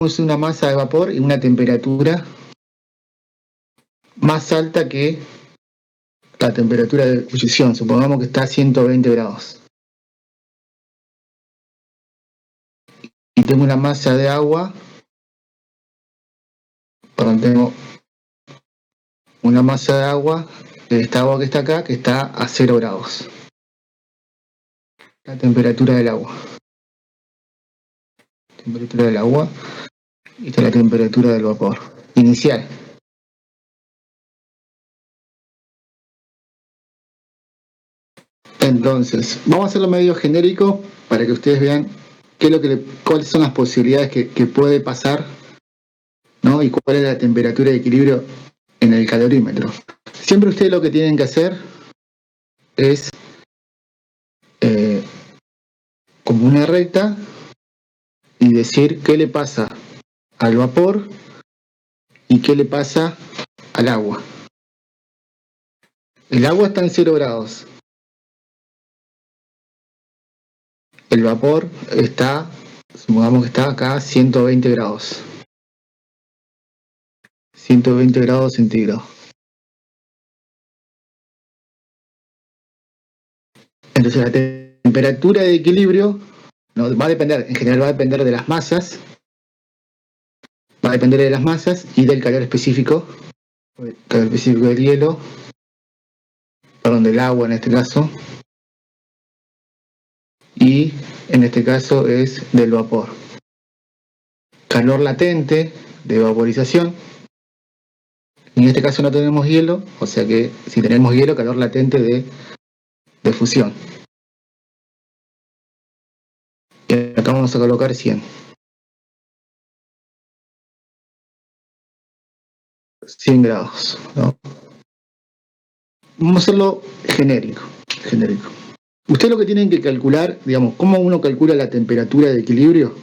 una masa de vapor y una temperatura más alta que la temperatura de ebullición. Supongamos que está a 120 grados. Y tengo una masa de agua, tengo una masa de agua, de esta agua que está acá, que está a 0 grados. La temperatura del agua. Temperatura del agua. Y esta es la temperatura del vapor inicial. Entonces, vamos a hacerlo medio genérico para que ustedes vean cuáles son las posibilidades que puede pasar, ¿no? Y cuál es la temperatura de equilibrio en el calorímetro. Siempre ustedes lo que tienen que hacer es como una recta y decir qué le pasa al vapor y qué le pasa al agua. El agua está en 0 grados. El vapor está, supongamos que está acá a 120 grados. 120 grados centígrados. Entonces la temperatura de equilibrio, ¿no? Va a depender, en general va a depender de las masas, y del calor específico del hielo, del agua en este caso, y en este caso es del vapor. Calor latente de vaporización. En este caso no tenemos hielo, o sea que si tenemos hielo, calor latente de fusión. Y acá vamos a colocar 100. 100 grados, ¿no? Vamos a hacerlo genérico. Ustedes lo que tienen que calcular, digamos, ¿cómo uno calcula la temperatura de equilibrio?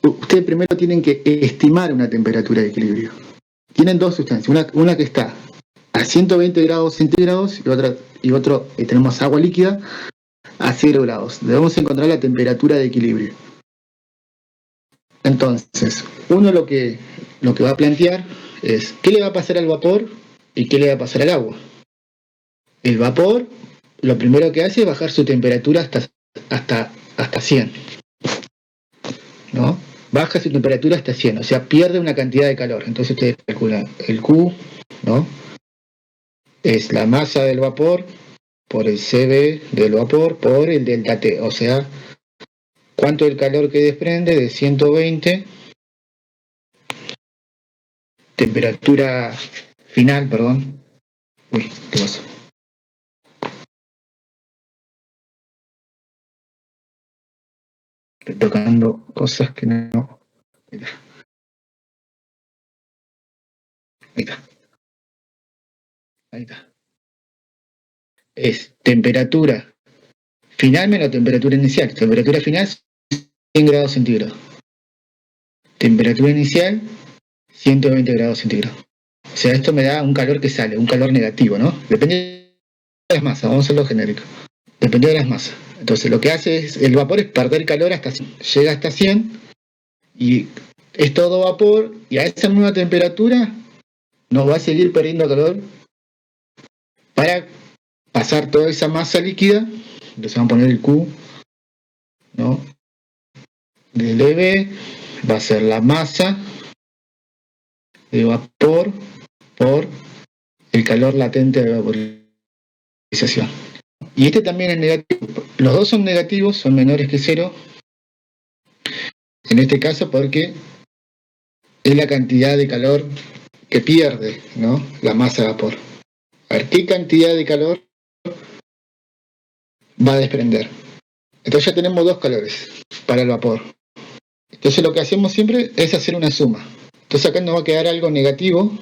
Ustedes primero tienen que estimar una temperatura de equilibrio. Tienen dos sustancias, una que está a 120 grados centígrados y otro tenemos agua líquida a 0 grados. Debemos encontrar la temperatura de equilibrio. Entonces, uno lo que va a plantear es qué le va a pasar al vapor y qué le va a pasar al agua. El vapor lo primero que hace es bajar su temperatura hasta 100, ¿no? Baja su temperatura hasta 100, o sea, pierde una cantidad de calor. Entonces ustedes calculan el Q, ¿no? Es la masa del vapor por el CB del vapor por el delta T, o sea, cuánto el calor que desprende de 120, temperatura final, perdón. Uy, ¿qué pasó? Estoy tocando cosas que no. Ahí está. Es temperatura final menos temperatura inicial. Temperatura final 100 grados centígrados. Temperatura inicial 120 grados centígrados. O sea, esto me da un calor que sale, un calor negativo, ¿no? Depende de las masas, vamos a hacerlo genérico. Depende de las masas. Entonces lo que hace es, el vapor es perder calor hasta 100. Llega hasta 100 y es todo vapor y a esa misma temperatura nos va a seguir perdiendo calor para pasar toda esa masa líquida. Entonces vamos a poner el Q, ¿no? Del EB va a ser la masa de vapor por el calor latente de vaporización. Y este también es negativo. Los dos son negativos, son menores que 0. En este caso porque es la cantidad de calor que pierde, ¿no? La masa de vapor. A ver, ¿qué cantidad de calor va a desprender? Entonces ya tenemos dos calores para el vapor. Entonces lo que hacemos siempre es hacer una suma. Entonces acá nos va a quedar algo negativo,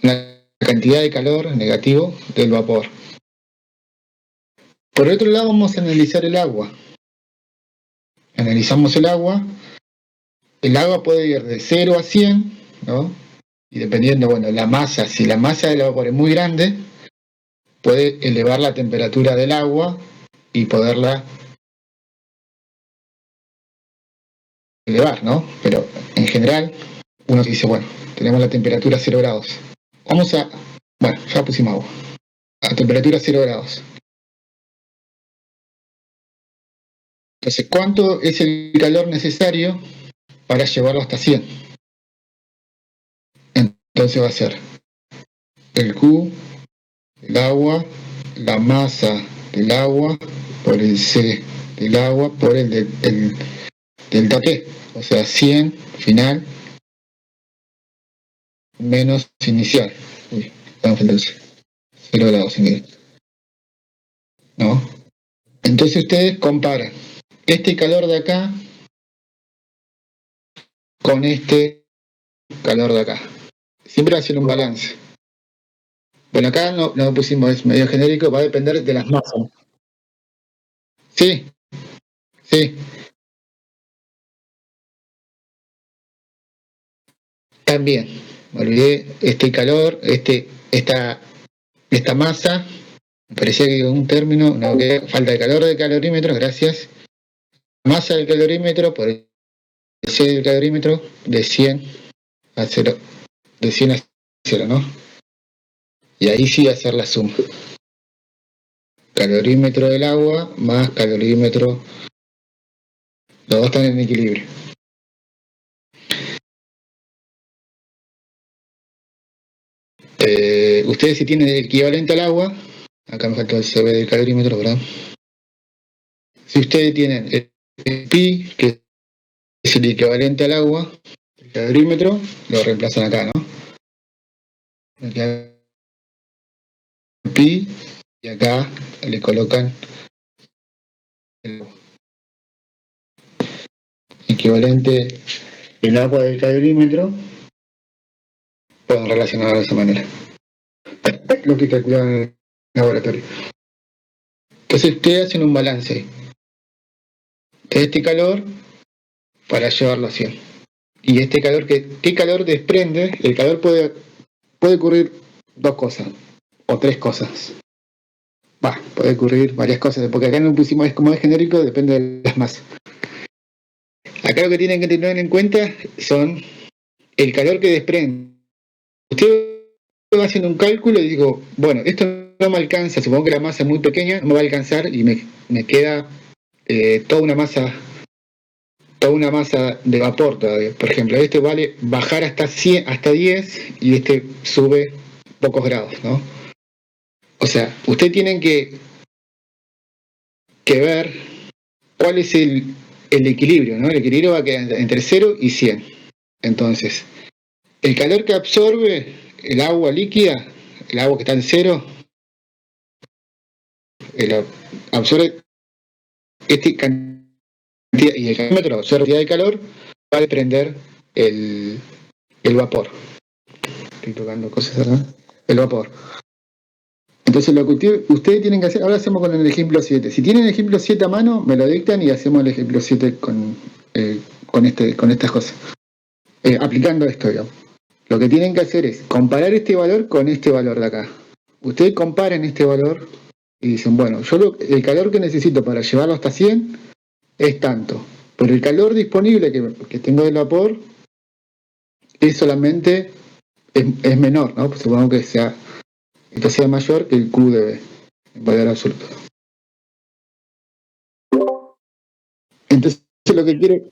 la cantidad de calor negativo del vapor. Por otro lado vamos a analizar el agua. Analizamos el agua puede ir de 0 a 100, ¿no? Y dependiendo, bueno, la masa, si la masa del vapor es muy grande, puede elevar la temperatura del agua y poderla elevar, ¿no? Pero en general uno dice, bueno, tenemos la temperatura a 0 grados. Vamos a, bueno, ya pusimos agua. A temperatura 0 grados. Entonces, ¿cuánto es el calor necesario para llevarlo hasta 100? Entonces va a ser el Q del agua, la masa del agua, por el C del agua, por el delta T. O sea, 100 final menos inicial. Uy, vamos entonces. 0 grados en ¿no? Entonces ustedes comparan este calor de acá con este calor de acá. Siempre va a ser un balance. Bueno, acá no pusimos, es medio genérico, va a depender de las masas. Sí, sí, también. Me olvidé este calor, esta masa, me parecía que un término, no, que falta de calor del calorímetro, gracias. Masa del calorímetro por el C del calorímetro de 100 a 0, de 100 a 0, ¿no? Y ahí sí hacer la suma. Calorímetro del agua más calorímetro, los dos están en equilibrio. Ustedes si tienen el equivalente al agua, acá me faltó el CB del calorímetro, ¿verdad? Si ustedes tienen el pi, que es el equivalente al agua, el calorímetro, lo reemplazan acá, ¿no? El pi, y acá le colocan el equivalente del agua del calorímetro, pueden relacionar de esa manera. Lo que calculaban en el laboratorio. Entonces ustedes hacen un balance de este calor para llevarlo a 100. Y este calor, ¿qué calor desprende? El calor puede ocurrir dos cosas, o tres cosas. Puede ocurrir varias cosas, porque acá no pusimos, es como es genérico, depende de las masas. Acá lo que tienen que tener en cuenta son el calor que desprende. Usted va haciendo un cálculo y digo, bueno, esto no me alcanza, supongo que la masa es muy pequeña, no me va a alcanzar y me queda toda una masa de vapor todavía. Por ejemplo, este vale bajar hasta 100, hasta 10 y este sube pocos grados, ¿no? O sea, ustedes tienen que ver cuál es el equilibrio, ¿no? El equilibrio va a quedar entre 0 y 100. Entonces, el calor que absorbe el agua líquida, el agua que está en 0, absorbe esta cantidad, y el calómetro absorbe cantidad de calor, va a desprender el vapor. Estoy tocando cosas acá. El vapor. Entonces lo que ustedes tienen que hacer, ahora hacemos con el ejemplo 7. Si tienen el ejemplo 7 a mano, me lo dictan y hacemos el ejemplo 7 con estas cosas. Aplicando esto, digamos. Lo que tienen que hacer es comparar este valor con este valor de acá. Ustedes comparen este valor y dicen, bueno, el calor que necesito para llevarlo hasta 100 es tanto. Pero el calor disponible que tengo del vapor es solamente, es menor, ¿no? Pues supongamos que esto sea mayor que el Q de B, en valor absoluto. Entonces lo que quiere...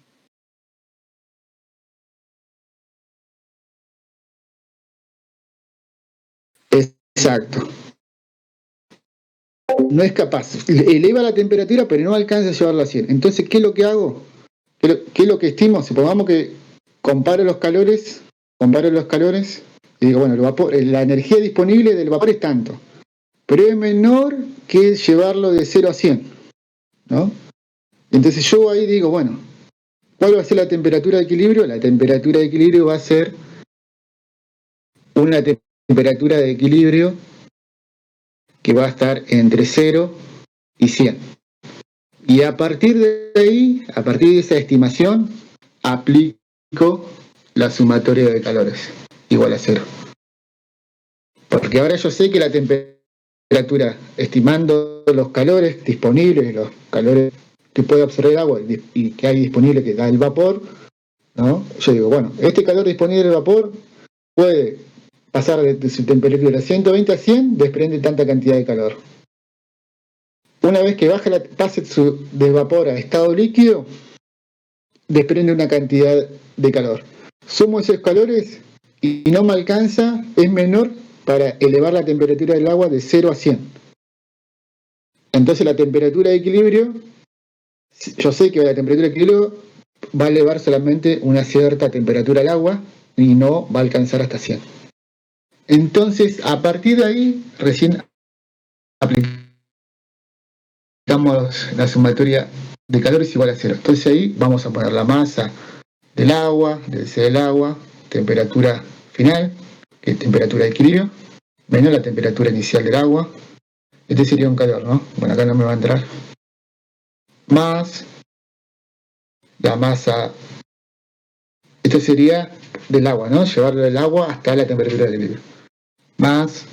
Exacto. No es capaz. Eleva la temperatura, pero no alcanza a llevarla a 100. Entonces, ¿qué es lo que hago? ¿Qué es lo que estimo? Supongamos que comparo los calores y digo, bueno, la energía disponible del vapor es tanto, pero es menor que llevarlo de 0 a 100, ¿no? Entonces yo ahí digo, bueno, ¿cuál va a ser la temperatura de equilibrio? La temperatura de equilibrio va a ser una temperatura de equilibrio que va a estar entre 0 y 100. Y a partir de ahí, a partir de esa estimación, aplico la sumatoria de calores igual a 0. Porque ahora yo sé que la temperatura, estimando los calores disponibles, los calores que puede absorber el agua y que hay disponible que da el vapor, ¿no? Yo digo, bueno, este calor disponible del vapor puede pasar de su temperatura 120 a 100, desprende tanta cantidad de calor. Una vez que pase de vapor a estado líquido, desprende una cantidad de calor. Sumo esos calores y no me alcanza, es menor para elevar la temperatura del agua de 0 a 100. Entonces la temperatura de equilibrio, yo sé que la temperatura de equilibrio va a elevar solamente una cierta temperatura al agua y no va a alcanzar hasta 100. Entonces, a partir de ahí, recién aplicamos la sumatoria de calor es igual a 0. Entonces ahí vamos a poner la masa del agua, del agua, temperatura final, que es temperatura de equilibrio, menos la temperatura inicial del agua. Este sería un calor, ¿no? Bueno, acá no me va a entrar. Más la masa, esto sería del agua, ¿no? Llevarlo del agua hasta la temperatura de equilibrio. Más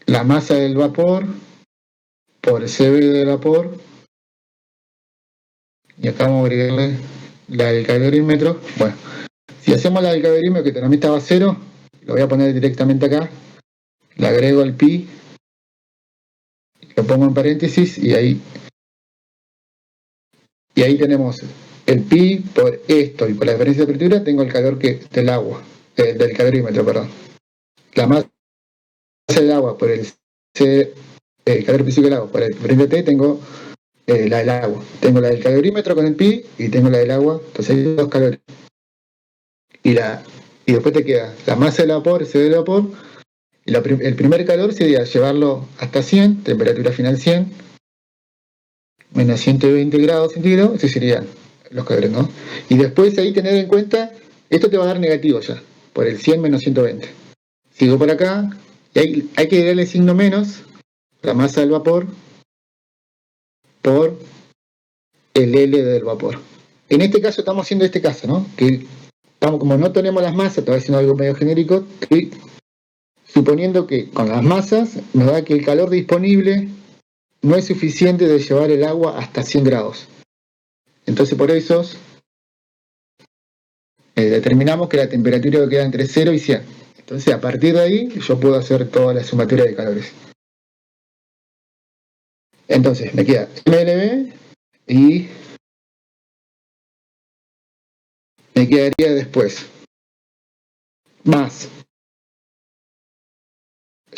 la masa del vapor por CB del vapor. Y acá vamos a agregarle la del calorímetro. Bueno, si hacemos la del calorímetro, que también estaba a 0, lo voy a poner directamente acá. Le agrego el pi, lo pongo en paréntesis y ahí tenemos el pi por esto y por la diferencia de temperatura tengo el calor del agua, del calorímetro, perdón. La masa del agua por el calor físico del agua por el diferencia T tengo la del agua. Tengo la del calorímetro con el pi y tengo la del agua, entonces hay dos calores. Y después te queda la masa del vapor, ese del vapor, y el primer calor sería llevarlo hasta 100, temperatura final 100, menos 120 grados centígrados, esos serían los calores, ¿no? Y después ahí tener en cuenta, esto te va a dar negativo ya, por el 100 menos 120. Sigo por acá, y hay que darle signo menos, la masa del vapor, por el L del vapor. En este caso estamos haciendo este caso, ¿no? Que como no tenemos las masas, estaba haciendo algo medio genérico, y suponiendo que con las masas nos da que el calor disponible no es suficiente de llevar el agua hasta 100 grados. Entonces por eso determinamos que la temperatura queda entre 0 y 100. Entonces a partir de ahí yo puedo hacer toda la sumatoria de calores. Entonces me queda MLB y me quedaría después más.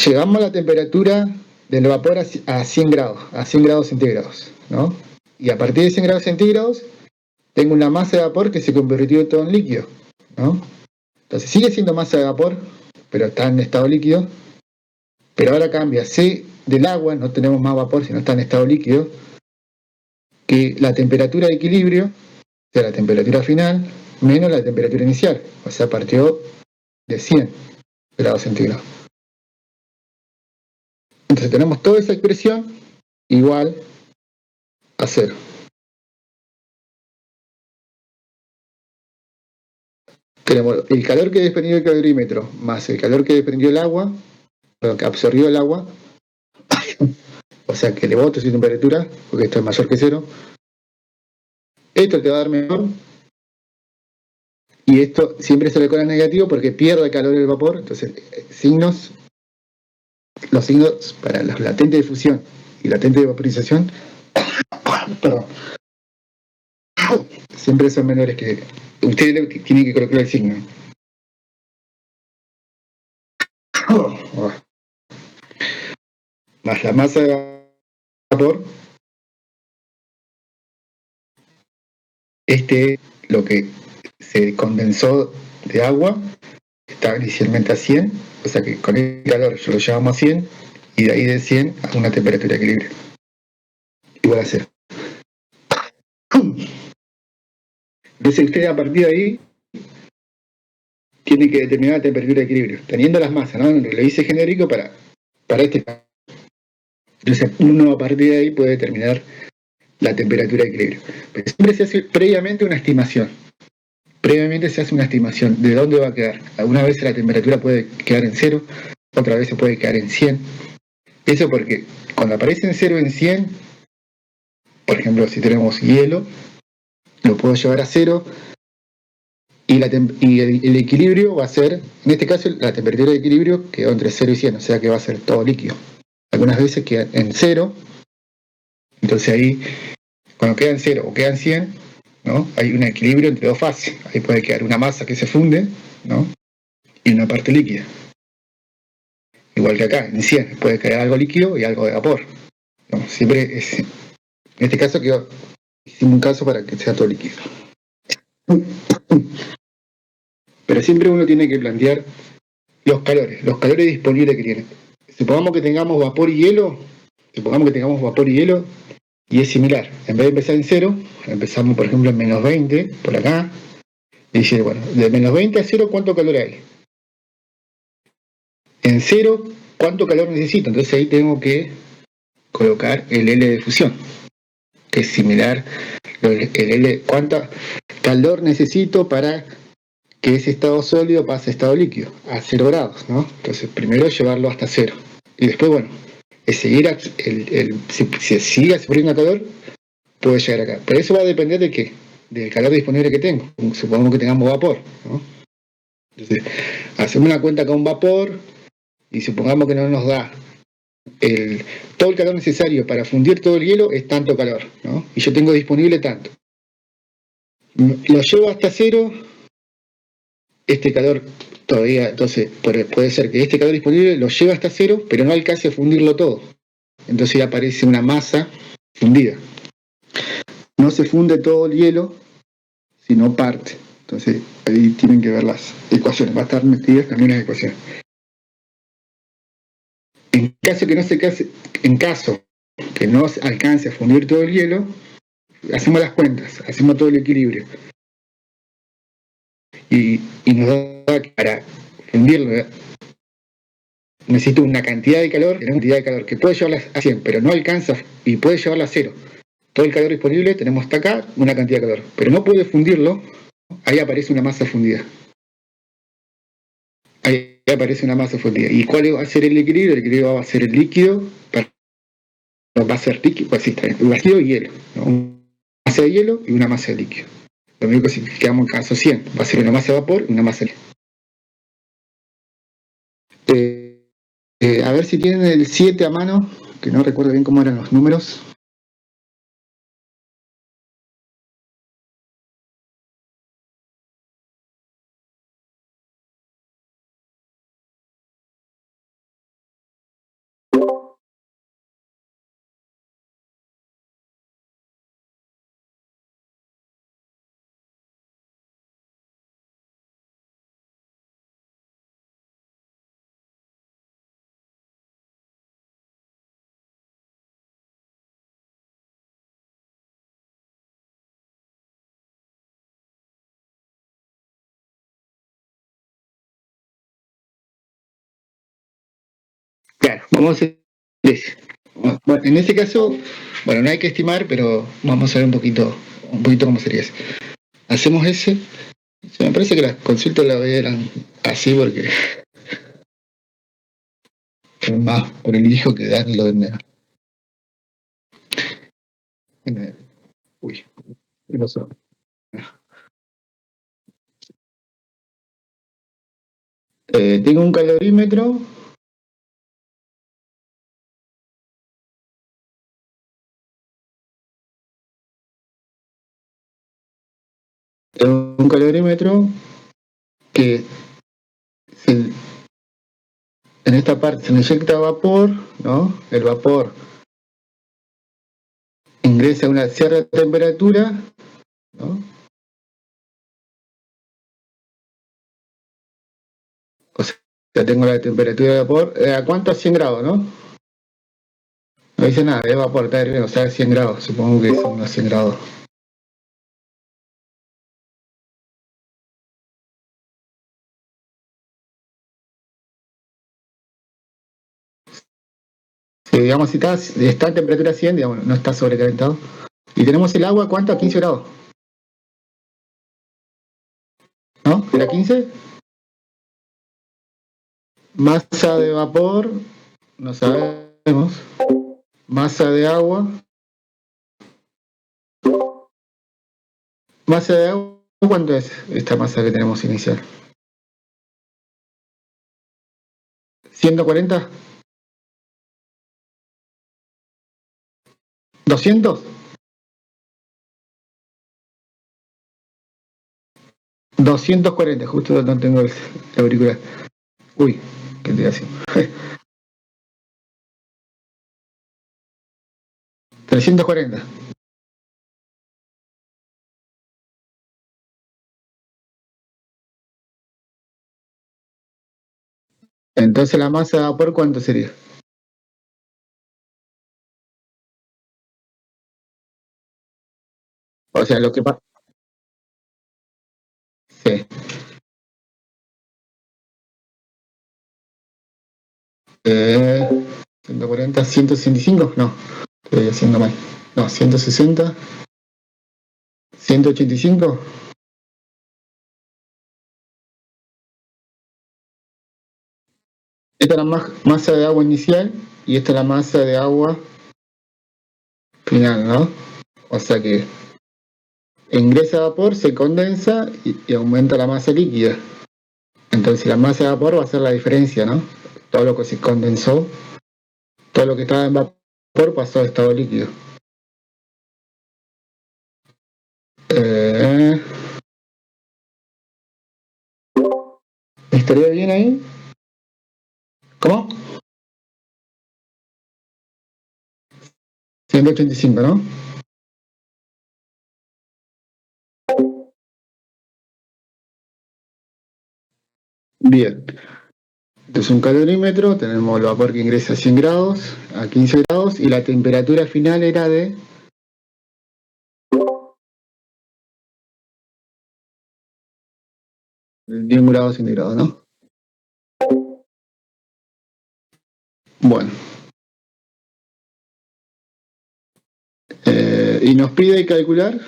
Llegamos a la temperatura del vapor a 100 grados, a 100 grados centígrados, ¿no? Y a partir de 100 grados centígrados tengo una masa de vapor que se convirtió todo en líquido, ¿no? Entonces sigue siendo masa de vapor, pero está en estado líquido, pero ahora cambia. C del agua, no tenemos más vapor, sino está en estado líquido, que la temperatura de equilibrio, o sea, la temperatura final, menos la temperatura inicial, o sea, partió de 100 grados centígrados. Entonces tenemos toda esa expresión igual a 0. Tenemos el calor que desprendió el calorímetro más el calor que desprendió el agua, que absorbió el agua, o sea que elevó su temperatura, porque esto es mayor que 0. Esto te va a dar mejor, y esto siempre se le cobra negativo porque pierde el calor del vapor. Entonces los signos para los latentes de fusión y latentes de vaporización perdón, siempre son menores que ustedes tienen que colocar el signo. Más la masa de vapor, lo que se condensó de agua, está inicialmente a 100, o sea que con el calor yo lo llevamos a 100, y de ahí de 100 a una temperatura de equilibrio. Igual a 0. Entonces usted a partir de ahí tiene que determinar la temperatura de equilibrio, teniendo las masas, ¿no? Lo hice genérico para este caso. Entonces uno a partir de ahí puede determinar la temperatura de equilibrio. Pero siempre se hace previamente una estimación. Previamente se hace una estimación de dónde va a quedar. Algunas veces la temperatura puede quedar en 0, otras veces puede quedar en 100. Eso porque cuando aparece en 0 en 100, por ejemplo, si tenemos hielo, lo puedo llevar a 0 y el equilibrio va a ser, en este caso, la temperatura de equilibrio quedó entre 0 y 100, o sea que va a ser todo líquido. Algunas veces queda en 0, entonces ahí, cuando queda en 0 o queda en 100, ¿no? Hay un equilibrio entre dos fases. Ahí puede quedar una masa que se funde, ¿no? Y una parte líquida. Igual que acá, en 100, puede quedar algo líquido y algo de vapor, ¿no? Siempre es, en este caso hicimos un caso para que sea todo líquido. Pero siempre uno tiene que plantear los calores disponibles que tiene. Supongamos que tengamos vapor y hielo, y es similar. En vez de empezar en 0, empezamos por ejemplo en menos 20, por acá, y dice, bueno, de menos 20 a 0, ¿cuánto calor hay? En 0, ¿cuánto calor necesito? Entonces ahí tengo que colocar el L de fusión, que es similar, el L, ¿cuánto calor necesito para que ese estado sólido pase a estado líquido? A 0 grados, ¿no? Entonces primero llevarlo hasta 0. Y después, bueno, es seguir, si sigue sufriendo calor, puede llegar acá. Pero eso va a depender de qué, del calor disponible que tengo. Supongamos que tengamos vapor, ¿no? Entonces, hacemos una cuenta con vapor y supongamos que no nos da todo el calor necesario para fundir todo el hielo, es tanto calor, ¿no? Y yo tengo disponible tanto. Lo llevo hasta 0, este calor todavía, entonces puede ser que este calor disponible lo lleve hasta 0, pero no alcance a fundirlo todo. Entonces ya aparece una masa fundida. No se funde todo el hielo, sino parte. Entonces ahí tienen que ver las ecuaciones, va a estar metidas también las ecuaciones. En caso que no alcance a fundir todo el hielo, hacemos las cuentas, hacemos todo el equilibrio. Y nos da que para fundirlo necesito una cantidad de calor, que puede llevarla a 100, pero no alcanza y puede llevarla a 0. Todo el calor disponible, tenemos hasta acá una cantidad de calor, pero no puede fundirlo, ahí aparece una masa fundida. Ahí aparece una masa fundida. ¿Y cuál va a ser el equilibrio? El equilibrio va a ser el líquido, va a ser líquido, pues sí, está bien, líquido y hielo, ¿no? Una masa de hielo y una masa de líquido. Lo mismo que si quedamos en caso 100, va a ser una masa de vapor y una masa de líquido. A ver si tienen el 7 a mano, que no recuerdo bien cómo eran los números. Claro, vamos a hacer ese. Bueno, en este caso, bueno, no hay que estimar, pero vamos a ver un poquito cómo sería ese. Hacemos ese. Me parece que las consultas las eran así porque es más por el hijo que darlo de menos. Uy, ¿qué pasó? Tengo un calorímetro. Tengo un calorímetro que se- en esta parte se le inyecta vapor, ¿no? El vapor ingresa a una cierta temperatura, ¿no? O sea, ya tengo la temperatura de vapor. ¿A cuánto? A 100 grados, ¿no? No dice nada, es vapor, está hirviendo, o sea, 100 grados. Supongo que son unos 100 grados. Digamos, si está en temperatura 100, digamos, no está sobrecalentado. Y tenemos el agua, ¿cuánto? A 15 grados, ¿no? ¿Era 15? Masa de vapor, no sabemos. Masa de agua. Masa de agua ¿Cuánto es esta masa que tenemos inicial? ¿140? ¿200? 240, justo no tengo el auricular. Uy, ¿qué te hace? 340. Entonces la masa de vapor, ¿cuánto sería? O sea, lo que pasa. Sí. 140, 165, no, estoy haciendo mal. No, 160, 185. Esta es la masa de agua inicial y esta es la masa de agua final, ¿no? O sea que ingresa vapor, se condensa y aumenta la masa líquida. Entonces la masa de vapor va a ser la diferencia, ¿no? Todo lo que se condensó, todo lo que estaba en vapor pasó a estado líquido. Eh, ¿Estaría bien ahí? ¿Cómo? 185, ¿no? Bien. Entonces un calorímetro, tenemos el vapor que ingresa a 100 grados, a 15 grados, y la temperatura final era de 10 grados centígrados, ¿no? Bueno, y nos pide calcular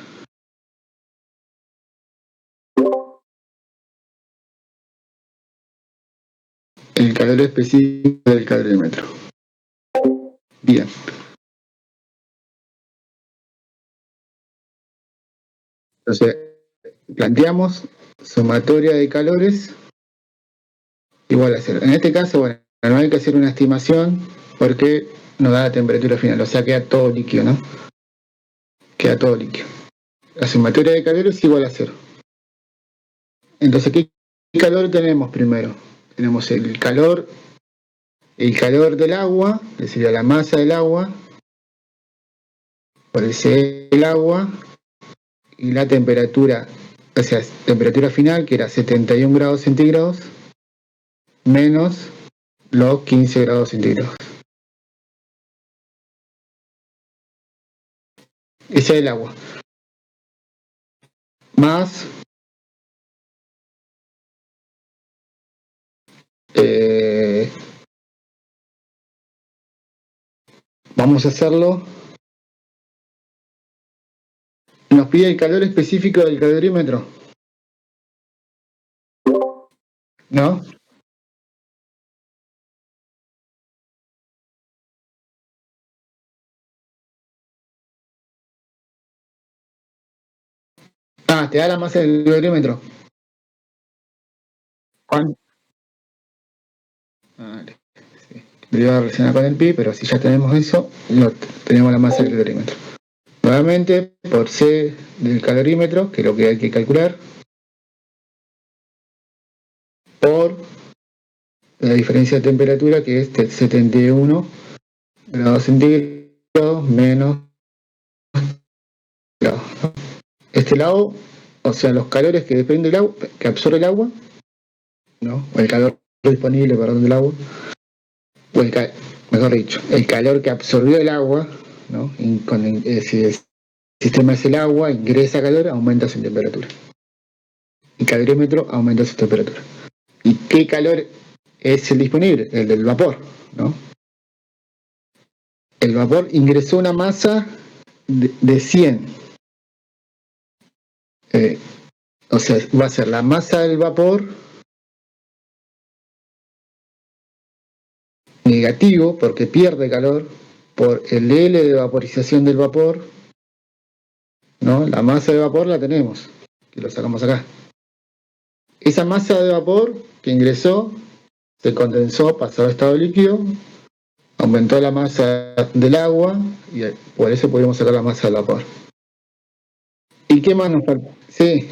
el calor específico del calorímetro. Bien, entonces planteamos sumatoria de calores igual a cero. En este caso, bueno, no hay que hacer una estimación porque nos da la temperatura final, o sea, queda todo líquido, ¿no? Queda todo líquido. La sumatoria de calores es igual a cero. Entonces, ¿qué calor tenemos primero? Tenemos el calor del agua, que sería la masa del agua, por el agua, y la temperatura, o sea, temperatura final, que era 71 grados centígrados, menos los 15 grados centígrados. Ese es el agua. Más, eh, vamos a hacerlo. Nos pide el calor específico del calorímetro, ¿no? Ah, te da la masa del calorímetro. ¿Cuánto? Vale. Sí. Lo iba a relacionar con el pi, pero si ya tenemos eso, tenemos la masa del calorímetro. Nuevamente, por C del calorímetro, que es lo que hay que calcular, por la diferencia de temperatura, que es 71 grados centígrados menos grados. Este lado, o sea, los calores que depende del agua, que absorbe el agua, ¿no? O el calor disponible, perdón, del agua, o mejor dicho, el calor que absorbió el agua, ¿no? Si el sistema es el agua, ingresa calor, aumenta su temperatura. El calorímetro aumenta su temperatura. ¿Y qué calor es el disponible? El del vapor, ¿no? El vapor ingresó una masa de 100. Eh, o sea, va a ser la masa del vapor negativo porque pierde calor por el L de vaporización del vapor, ¿no? La masa de vapor la tenemos, que lo sacamos acá. Esa masa de vapor que ingresó, se condensó, pasó a estado líquido, aumentó la masa del agua y por eso podemos sacar la masa del vapor. ¿Y qué más nos falta? Sí.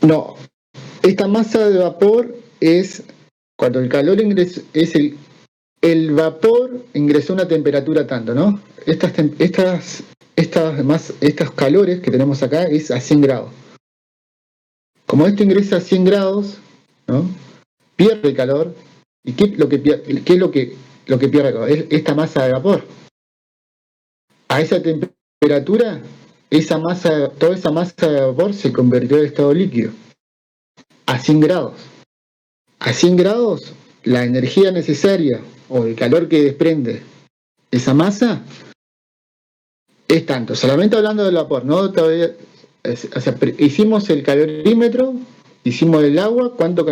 No, esta masa de vapor es cuando el calor ingresó, es el vapor ingresó a una temperatura tanto, ¿no? Estos calores que tenemos acá es a 100 grados. Como esto ingresa a 100 grados, ¿no? Pierde el calor. ¿Y qué es lo que pierde el calor? Es esta masa de vapor. A esa temperatura, toda esa masa de vapor se convirtió en estado líquido. A 100 grados. A 100 grados, la energía necesaria o el calor que desprende esa masa es tanto. Solamente hablando del vapor, ¿no? Todavía, hicimos el calorímetro, hicimos el agua, cuánto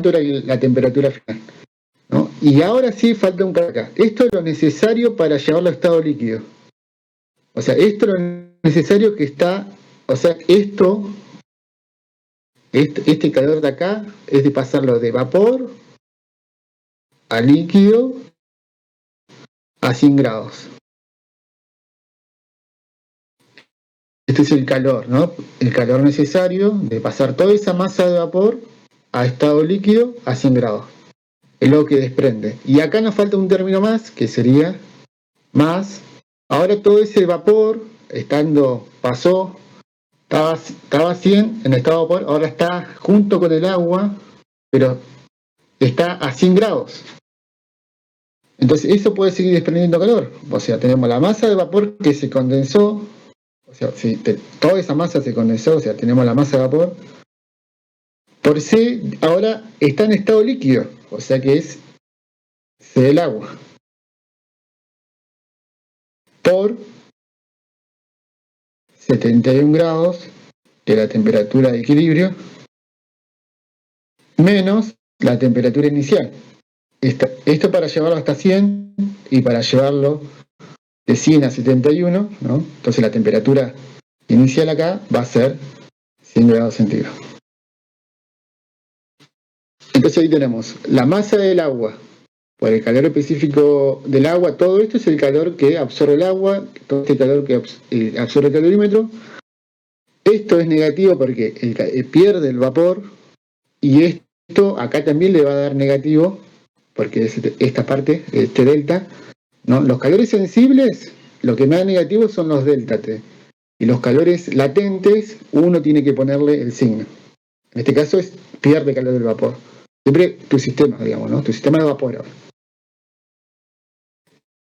era la temperatura final, ¿no? Y ahora sí falta un acá. Esto es lo necesario para llevarlo a estado líquido. O sea, esto es lo necesario que está, o sea, este calor de acá es de pasarlo de vapor a líquido a 100 grados. Este es el calor, ¿no? El calor necesario de pasar toda esa masa de vapor a estado líquido a 100 grados. Es lo que desprende. Y acá nos falta un término más, que sería más. Ahora todo ese vapor, estaba a 100 en estado de vapor, ahora está junto con el agua, pero está a 100 grados. Entonces eso puede seguir desprendiendo calor. O sea, tenemos la masa de vapor que se condensó. O sea, si toda esa masa se condensó, o sea, tenemos la masa de vapor. Por sí, ahora está en estado líquido, o sea que es el agua. Por 71 grados de la temperatura de equilibrio, menos la temperatura inicial. Esto para llevarlo hasta 100 y para llevarlo de 100 a 71, ¿no? Entonces la temperatura inicial acá va a ser 100 grados centígrados. Entonces ahí tenemos la masa del agua por el calor específico del agua. Todo esto es el calor que absorbe el agua, todo este calor que absorbe el calorímetro. Esto es negativo porque pierde el vapor y esto acá también le va a dar negativo porque es esta parte, este delta, ¿no? Los calores sensibles, lo que me da negativo son los delta T. Y los calores latentes, uno tiene que ponerle el signo. En este caso pierde calor del vapor. Siempre tu sistema, digamos, ¿no? Tu sistema de vapor ahora.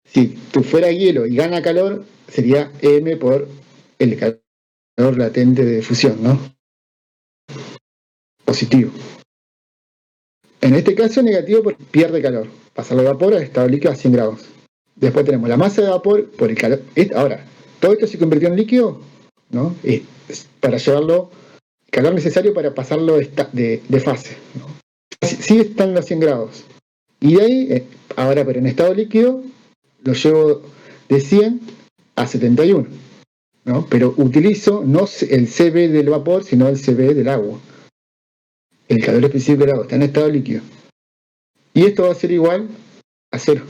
Si tú fuera hielo y gana calor, sería M por el calor latente de fusión, ¿no? Positivo. En este caso negativo porque pierde calor. Pasarlo de vapor a estado líquido a 100 grados. Después tenemos la masa de vapor por el calor. Ahora, todo esto se convirtió en líquido, ¿no? Para llevarlo, calor necesario para pasarlo de fase, ¿no? Sigue estando a 100 grados. Y de ahí, ahora pero en estado líquido, lo llevo de 100 a 71, ¿no? Pero utilizo no el CB del vapor, sino el CB del agua. El calor específico del agua está en estado líquido. Y esto va a ser igual a 0.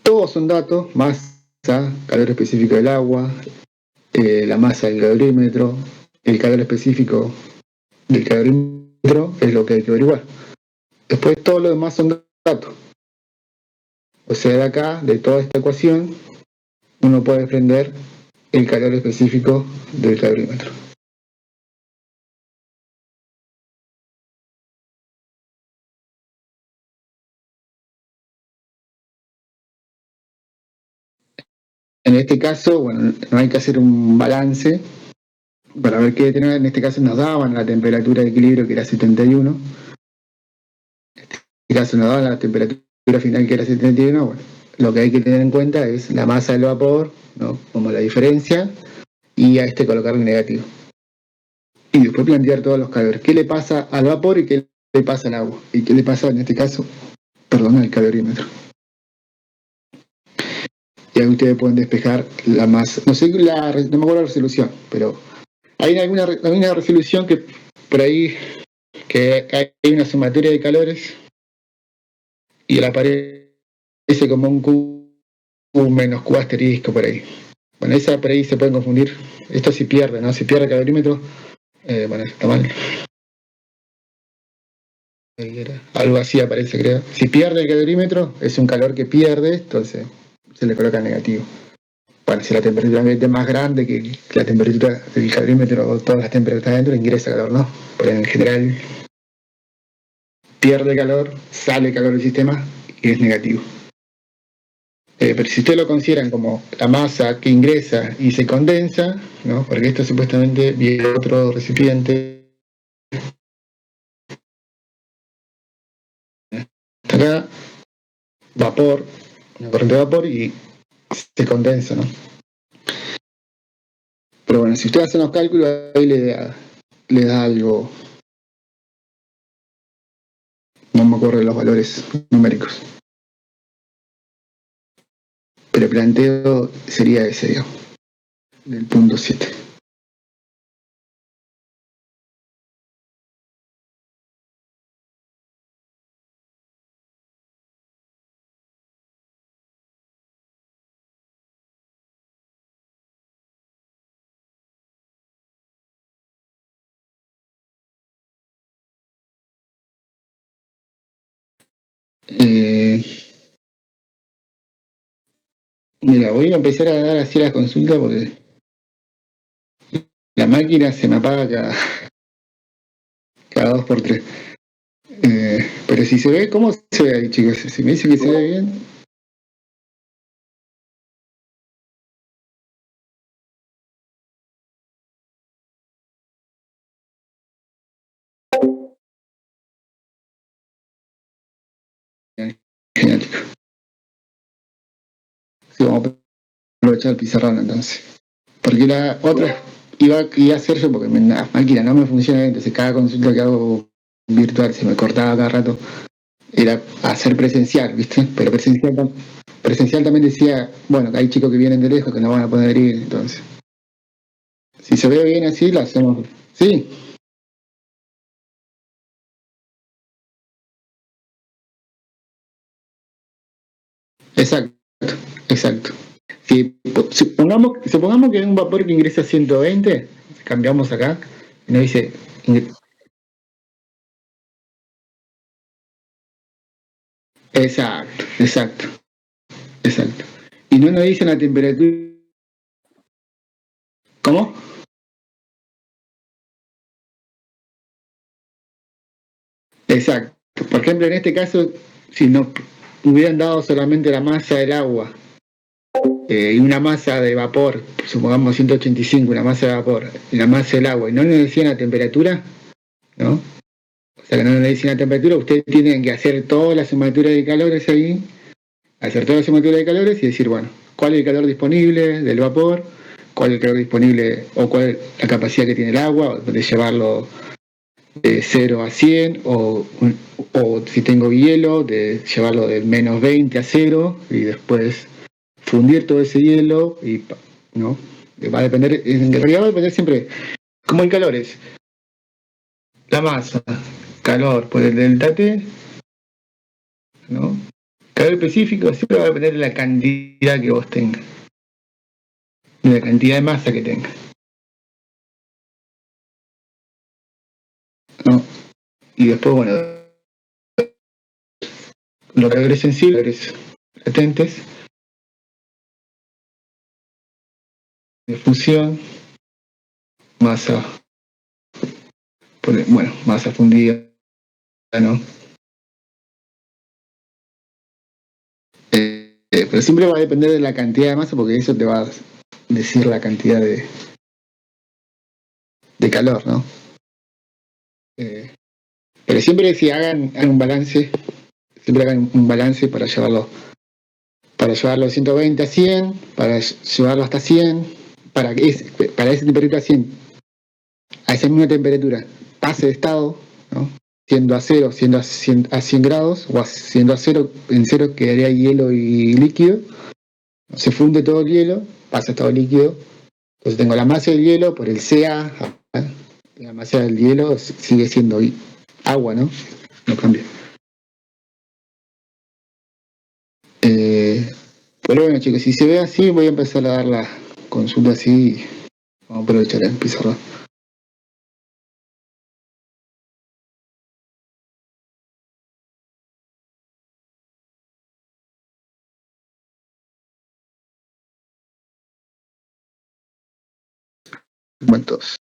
Todos son datos, masa, calor específico del agua, la masa del calorímetro, el calor específico del calorímetro es lo que hay que averiguar. Después todo lo demás son datos. O sea, de acá, de toda esta ecuación, uno puede desprender el calor específico del calorímetro. En este caso, bueno, no hay que hacer un balance para ver qué tener. En este caso nos daban la temperatura de equilibrio que era 71. En este caso nos daban la temperatura final que era 71. Bueno, lo que hay que tener en cuenta es la masa del vapor, ¿no? Como la diferencia, y a colocarle negativo. Y después plantear todos los calores. ¿Qué le pasa al vapor y qué le pasa al agua? ¿Y qué le pasa en este caso? Perdón. perdón, el calorímetro. Y ahí ustedes pueden despejar la masa. No sé, no me acuerdo la resolución, pero hay alguna resolución que por ahí que hay una sumatoria de calores y le aparece como un Q menos Q asterisco por ahí. Bueno, esa por ahí se pueden confundir. Esto si pierde, ¿no? Si pierde el calorímetro, bueno, está mal. Algo así aparece, creo. Si pierde el calorímetro, es un calor que pierde, entonces se le coloca negativo. Bueno, si la temperatura ambiente es más grande que la temperatura del calorímetro o todas las temperaturas adentro, ingresa calor, ¿no? Pero en general pierde calor, sale calor del sistema y es negativo. Pero si ustedes lo consideran como la masa que ingresa y se condensa, ¿no? Porque esto supuestamente viene de otro recipiente, acá, vapor, una corriente de vapor y se condensa, ¿no? Pero bueno, si ustedes hacen los cálculos, ahí le da algo, no me acuerdo de los valores numéricos. Pero el planteo sería ese, digamos, del punto 7. Mira, voy a empezar a dar así las consultas porque la máquina se me apaga cada 2 por 3. Pero si se ve, ¿cómo se ve ahí, chicos? Si me dice que se ve bien. Genial, chicos. Sí, vamos a aprovechar el pizarrón entonces. Porque la otra iba a hacer yo porque la máquina no me funciona bien, entonces cada consulta que hago virtual se me cortaba cada rato. Era hacer presencial, ¿viste? Pero presencial también decía, bueno, que hay chicos que vienen de lejos que no van a poder ir, entonces. Si se ve bien así, lo hacemos. Sí, exacto, exacto. Supongamos que hay un vapor que ingresa a 120, cambiamos acá, y nos dice, exacto, exacto, exacto. Y no nos dicen la temperatura. ¿Cómo? Exacto. Por ejemplo, en este caso, si nos hubieran dado solamente la masa del agua y una masa de vapor, supongamos 185, una masa de vapor, y la masa del agua, y no nos decían la temperatura, ¿no? O sea, que no nos decían la temperatura, ustedes tienen que hacer toda la sumatoria de calores ahí, hacer toda la sumatoria de calores y decir, bueno, cuál es el calor disponible del vapor, cuál es el calor disponible o cuál es la capacidad que tiene el agua de llevarlo de 0 a 100 o si tengo hielo, de llevarlo de -20 a 0 y después fundir todo ese hielo y no va a depender, en realidad va a depender siempre, como el calor es la masa, calor por el delta T, ¿no? Calor específico siempre va a depender de la cantidad que vos tengas, de la cantidad de masa que tengas, ¿no? Y después, bueno, los calores sensibles, latentes, de fusión, masa, bueno, masa fundida, ¿no? Pero siempre va a depender de la cantidad de masa porque eso te va a decir la cantidad de calor, ¿no? Eh, pero siempre si hagan un balance, siempre hagan un balance para llevarlo de 120 a 100, para llevarlo hasta 100, para esa temperatura 100, a esa misma temperatura, pase de estado, ¿no? siendo a cero, siendo a 100 grados, o siendo a cero, en cero quedaría hielo y líquido. Se funde todo el hielo, pasa a estado líquido. Entonces tengo la masa del hielo por el Ca, la masa del hielo sigue siendo agua, ¿no? No cambia. Eh, pero bueno, chicos, si se ve así, voy a empezar a dar la consulta así. Vamos a aprovechar el pizarrón. Momentos.